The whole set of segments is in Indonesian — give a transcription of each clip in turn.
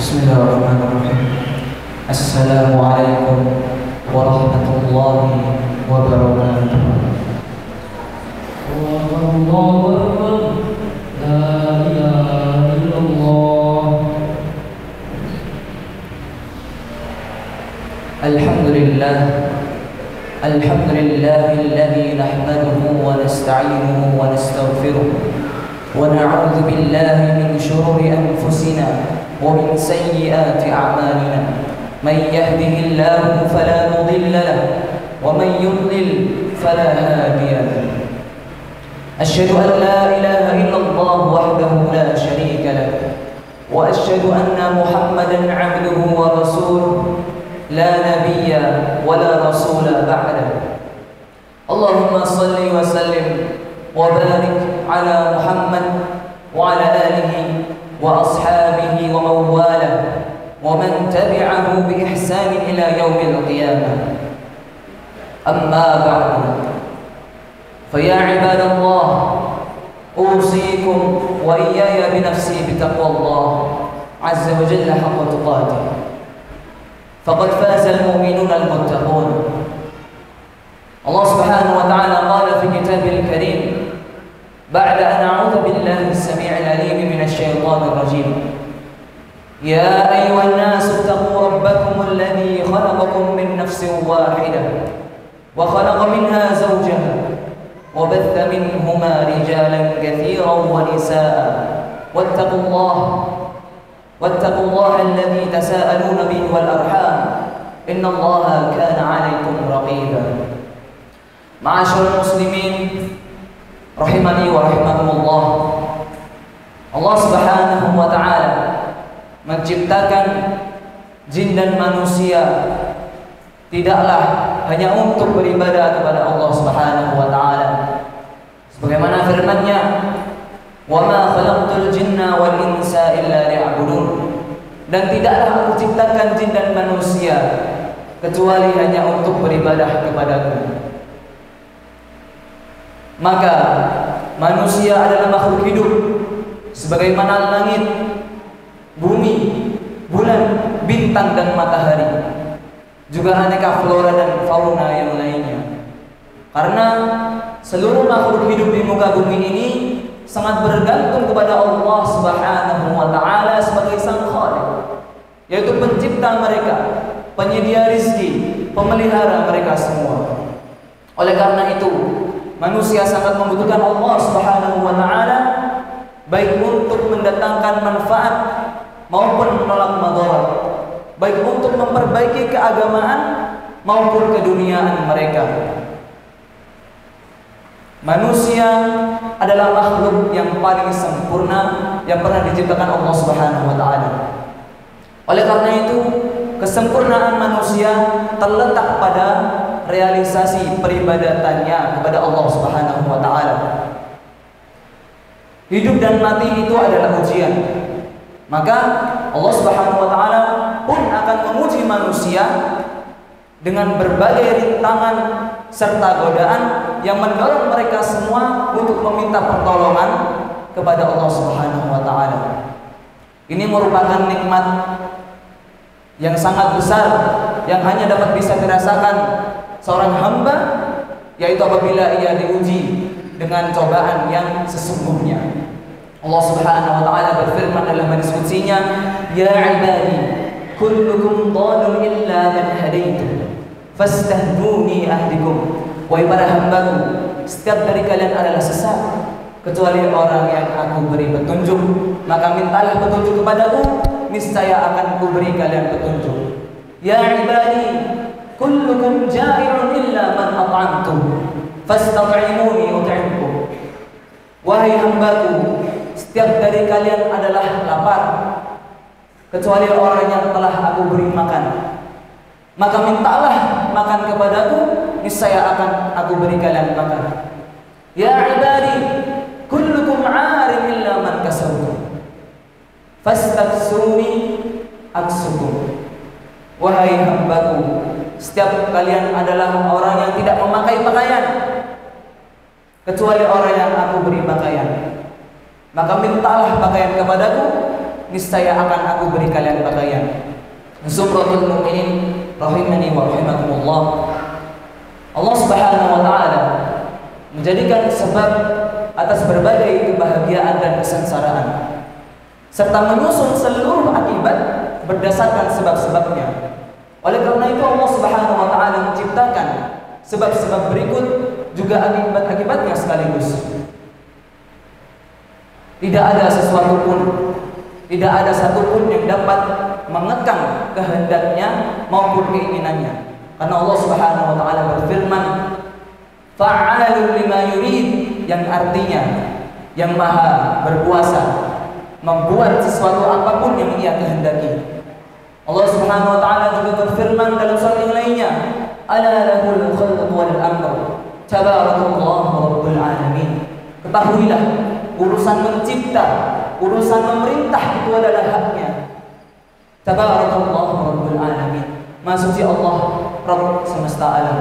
Bismillahirrahmanirrahim. Assalamualaikum warahmatullahi wabarakatuh. Allahu Akbar. La ilaha illallah. Alhamdulillah. Alhamdulillahilladzi nahmaduhu wa nasta'inuhu wa nastaghfiruh wa na'udzu billahi min shururi anfusina ومن سيئات أعمالنا من يهده الله فلا مضل له ومن يضلل فلا هادي له أشهد أن لا إله إلا الله وحده لا شريك له وأشهد أن محمدا عبده ورسوله لا نبي ولا رسول بعده اللهم صل وسلم وبارك على محمد وعلى آله وأصحابه ومن والاه ومن تبعه بإحسان إلى يوم القيامة أما بعد فيا عباد الله أوصيكم وإياي بنفسي بتقوى الله عز وجل حق تقاته فقد فاز المؤمنون المتقون الله سبحانه وتعالى قال في كتابه الكريم بعد أن أعوذ بالله السميع العليم من الشيطان الرجيم يا أيها الناس اتقوا ربكم الذي خلقكم من نفس واحدة وخلق منها زوجها وبث منهما رجالا كثيرا ونساء واتقوا الله الذي تساءلون به والأرحام إن الله كان عليكم رقيبا معاشر المسلمين rahimani wa rahimakumullah. Allah Subhanahu wa ta'ala menciptakan jin dan manusia tidaklah hanya untuk beribadah kepada Allah Subhanahu wa ta'ala. Sebagaimana firman-Nya, "Wa ma khalaqtul jinna wal insa illa liya'budun." Dan tidaklah Aku ciptakan jin dan manusia kecuali hanya untuk beribadah kepadaku. Maka manusia adalah makhluk hidup sebagaimana langit, bumi, bulan, bintang dan matahari, juga aneka flora dan fauna yang lainnya. Karena seluruh makhluk hidup di muka bumi ini sangat bergantung kepada Allah Subhanahu wa ta'ala sebagai sang Khaliq, yaitu pencipta mereka, penyedia rizki, pemelihara mereka semua. Oleh karena itu manusia sangat membutuhkan Allah Subhanahu wa ta'ala, baik untuk mendatangkan manfaat maupun menolak madarat, baik untuk memperbaiki keagamaan maupun keduniaan mereka. Manusia adalah makhluk yang paling sempurna yang pernah diciptakan Allah Subhanahu wa ta'ala. Oleh karena itu, kesempurnaan manusia terletak pada realisasi peribadatannya kepada Allah Subhanahu wa ta'ala. Hidup dan mati itu adalah ujian. Maka Allah Subhanahu wa ta'ala pun akan menguji manusia dengan berbagai rintangan serta godaan yang mendorong mereka semua untuk meminta pertolongan kepada Allah Subhanahu wa ta'ala. Ini merupakan nikmat yang sangat besar yang hanya dapat bisa dirasakan seorang hamba, yaitu apabila ia diuji dengan cobaan yang sesungguhnya. Allah Subhanahu wa ta'ala berfirman dalam hadis qudsinya, "Ya 'ibadi, kullukum dhalun illa man hadaitu, fastahduni ahdikum." Wahai para hambaku, setiap dari kalian adalah sesat kecuali orang yang Aku beri petunjuk, maka mintalah petunjuk kepadaku, niscaya akan Kuberi kalian petunjuk. Ya 'ibadi, kullukum ja'i'un illa man at'amtu, fastat'imuni ut'imkum. Wahai hambaku, setiap dari kalian adalah lapar kecuali orang yang telah Aku beri makan, maka mintalah makan kepadaku, niscaya akan Aku beri kalian makan. Ya ibadi, kullukum 'arin illa man kasawtu, fastaksuni aksukum. Wahai hambaku, setiap kalian adalah orang yang tidak memakai pakaian kecuali orang yang Aku beri pakaian, maka mintalah pakaian kepadaku, niscaya akan aku beri kalian pakaian. Zumratul mu'minin rahimani wa rahimakumullah. Allah Subhanahu wa taala menjadikan sebab atas berbagai kebahagiaan dan kesengsaraan, serta menyusun seluruh akibat berdasarkan sebab-sebabnya. Oleh karena itu Allah Subhanahu wa taala menciptakan sebab-sebab berikut juga akibat-akibatnya sekaligus. Tidak ada sesuatu pun, tidak ada satupun yang dapat mengekang kehendaknya maupun keinginannya. Karena Allah Subhanahu wa taala berfirman, fa'alul lima yurid, yang artinya yang maha berkuasa membuat sesuatu apapun yang ia kehendaki. Allah Subhanahu wa taala juga berfirman dalam surat yang lainnya, ala lahul khalqu wal amr, tabarakallahu rabbul alamin. Ketahuilah, urusan mencipta, urusan memerintah itu adalah haknya. Tabarakallahu rabbul alamin. Maha suci Allah, Rabb semesta alam.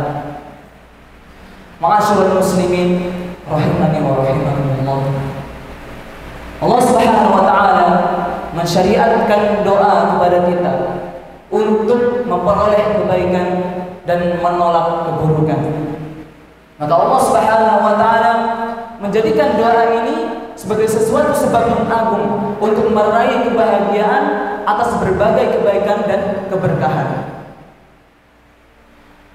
Ma'asyiral muslimin rahimani wa rahimakumullah. Allah Subhanahu wa taala mensyariatkan doa kepada kita untuk memperoleh kebaikan dan menolak keburukan. Maka Allah Subhanahu wa taala menjadikan doa ini sebagai sesuatu sebab yang agung untuk meraih kebahagiaan atas berbagai kebaikan dan keberkahan.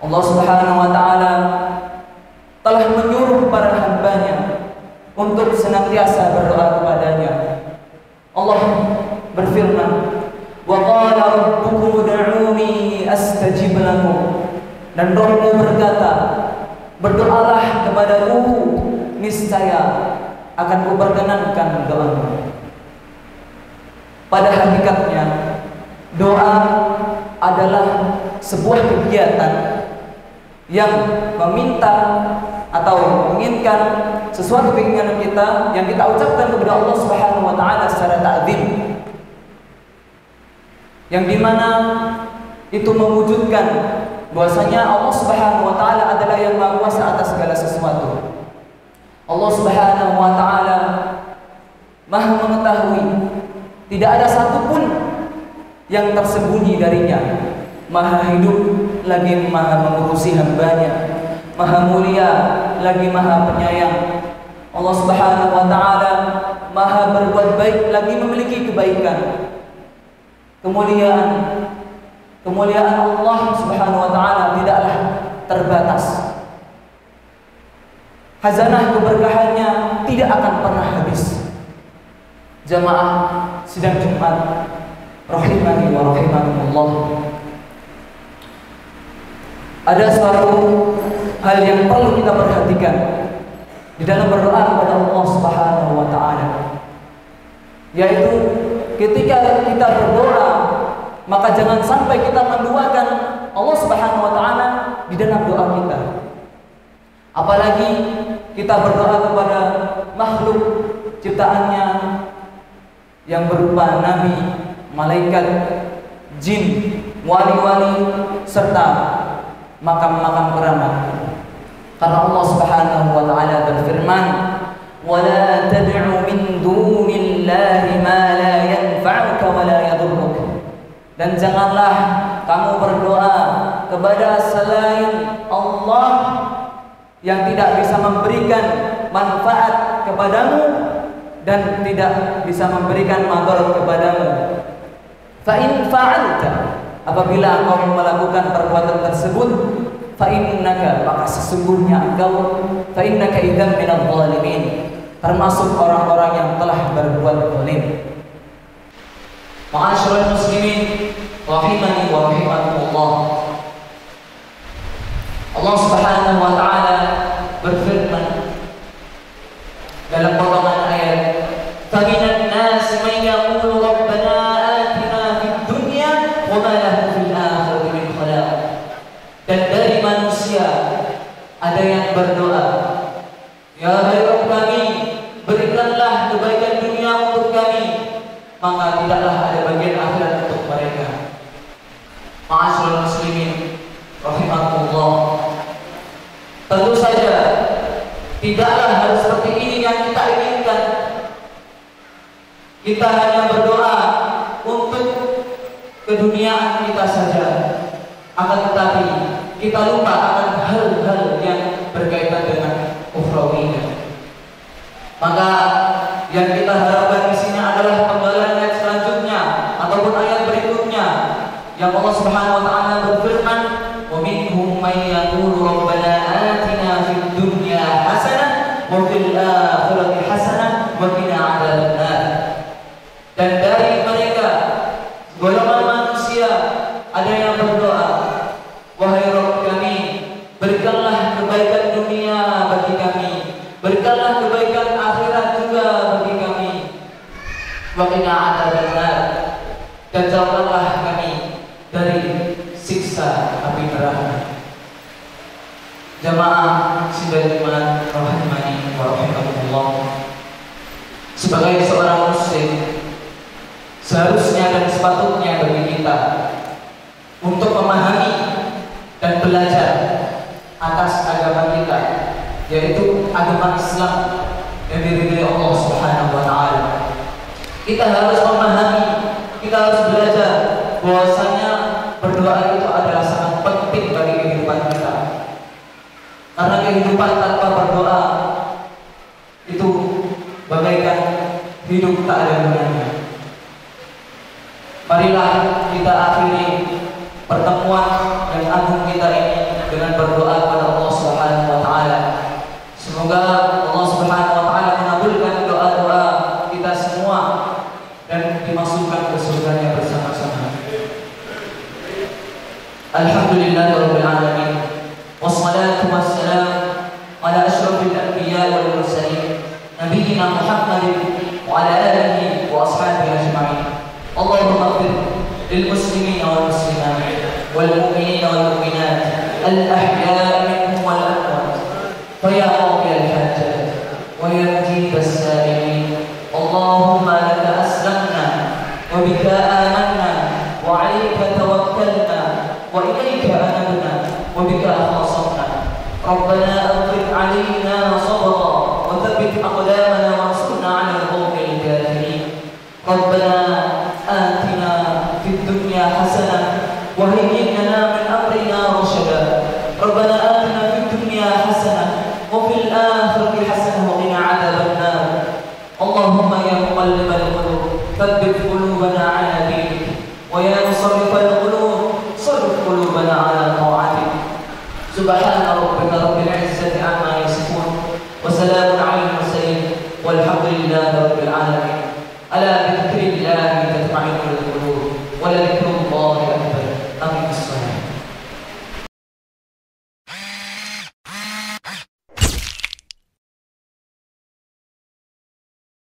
Allah Subhanahu wa taala telah menyuruh para hambanya untuk senantiasa berdoa kepadanya. Allah berfirman, wa qala rabbukum ud'uni astajib lakum. Dan Rabbmu berkata, berdoalah kepadaku, niscaya akan kuperkenankan doamu. Pada hakikatnya, doa adalah sebuah kegiatan yang meminta atau menginginkan sesuatu keinginan kita yang kita ucapkan kepada Allah Subhanahu wa taala secara ta'zim, yang dimana itu mewujudkan bahwasanya Allah Subhanahu wa taala adalah yang maha kuasa atas segala sesuatu. Allah Subhanahu wa taala maha mengetahui, tidak ada satupun yang tersembunyi darinya. Maha hidup lagi maha mengurusi hambanya, maha mulia lagi maha penyayang. Allah Subhanahu wa taala maha berbuat baik lagi memiliki kebaikan. Kemuliaan Allah Subhanahu wa taala tidaklah terbatas. Khazanah keberkahannya tidak akan pernah habis. Jamaah sidang Jumat rahimani wa rahimakumullah. Ada suatu hal yang perlu kita perhatikan di dalam berdoa kepada Allah Subhanahu wa taala, yaitu ketika kita berdoa, maka jangan sampai kita menduakan Allah Subhanahu wa taala di dalam doa kita. Apalagi kita berdoa kepada makhluk ciptaannya yang berupa nabi, malaikat, jin, wali-wali, serta makam-makam keramat. Karena Allah Subhanahu wa taala berfirman, "Wala tad'u min dunillahi ma la yanfa'uka wa la yadhurruk." Dan janganlah kamu berdoa kepada selain Allah yang tidak bisa memberikan manfaat kepadamu dan tidak bisa memberikan madarat kepadamu. Fa in fa'alta, apabila engkau melakukan perbuatan tersebut, fa innaka, maka sesungguhnya engkau, fa innaka idzan minadh dhalimin, termasuk orang-orang yang telah berbuat zalim. Ma'asyiral muslimin rahimani wa rahimakumullah. Allah Subhanahu wa taala berfirman dalam potongan ayat, "Fa minan nasi man yaqulu rabbana atina fid dunya wa ma lahu fil akhirati min khalaq." Dan dari manusia ada yang berdoa, "Ya Rabb kami, berikanlah kebaikan dunia untuk kami, maka tidaklah ada bagian akhirat untuk mereka." Ma'asyiral muslimin rahimakumullah. Tentu saja tidaklah hal seperti ini yang kita inginkan. Kita hanya berdoa keduniaan kita saja, akan tetapi kita lupa akan hal-hal yang berkaitan dengan ukhrawiyah. Maka yang kita harapkan di sini adalah penggalan ayat selanjutnya ataupun ayat berikutnya yang Allah Subhanahu wa taala berfirman, "Wa minhum may yaqulu rabbana atina fid dunya hasanah wa fil akhirati hasanah wa qina adzabannar." Dan dari mereka golongan manusia ada yang berdoa, "Wahai Rabb kami, berikanlah kebaikan dunia bagi kami, berikanlah kebaikan akhirat juga bagi kami, wa qina adzabannar, dan jauhkanlah kami dari siksa api neraka." Jamaah sidang iman rahimani wa rahimakumullah, sebagai seorang muslim seharusnya dan sepatutnya bagi kita untuk memahami dan belajar atas agama kita, yaitu agama Islam yang diridhai Allah Subhanahu wa taala. Kita harus memahami, kita harus belajar bahwasanya berdoa itu adalah sangat penting bagi kehidupan kita. Karena kehidupan tanpa berdoa itu bagaikan hidup tak ada gunanya. Marilah kita akhiri pertemuan yang agung kita ini dengan berdoa kepada Allah Subhanahu wa taala. Semoga Allah Subhanahu wa taala mengabulkan doa-doa kita semua dan dimasukkan ke surganya bersama-sama. Alhamdulillahirabbil alamin. Wassalatu wassalam ala asyrafil anbiya wal mursalin nabiyyina Muhammadin wa ala alihi wa ashabihi ajma'in. Allahumma ighfir lil muslimina wal muslimat wal mu'minina wal mu'minat al ahya'i minhum wal amwat. Fa ya qadiyal hajat wa ya mujib as-sa'ilin, Allahumma laka aslamna wa bika amanna wa 'alaika tawakkalna wa ilayka anabna wa bika akhlasanna. Rabbana afriq 'alaina sabra wa thabbit aqdamana wansurna 'alal qawmil kafirin. Rabbana atina fid dunya hasanah wa hayyi lana min amrina rashada. Rabbana atina fid dunya hasanah wa fil akhirati hasanah wa qina 'adzabannar. Allahumma ya muqallibal qulub thabbit qulubana 'ala dinik wa ya musarrifal qulub sarrif qulubana 'ala ta'atik. Subhana rabbika rabbil 'izzati 'amma yasifun wa salamun 'alal mursalin walhamdulillahi rabbil alamin. Ala bi dzikrillahi tatma'innul qulub wa la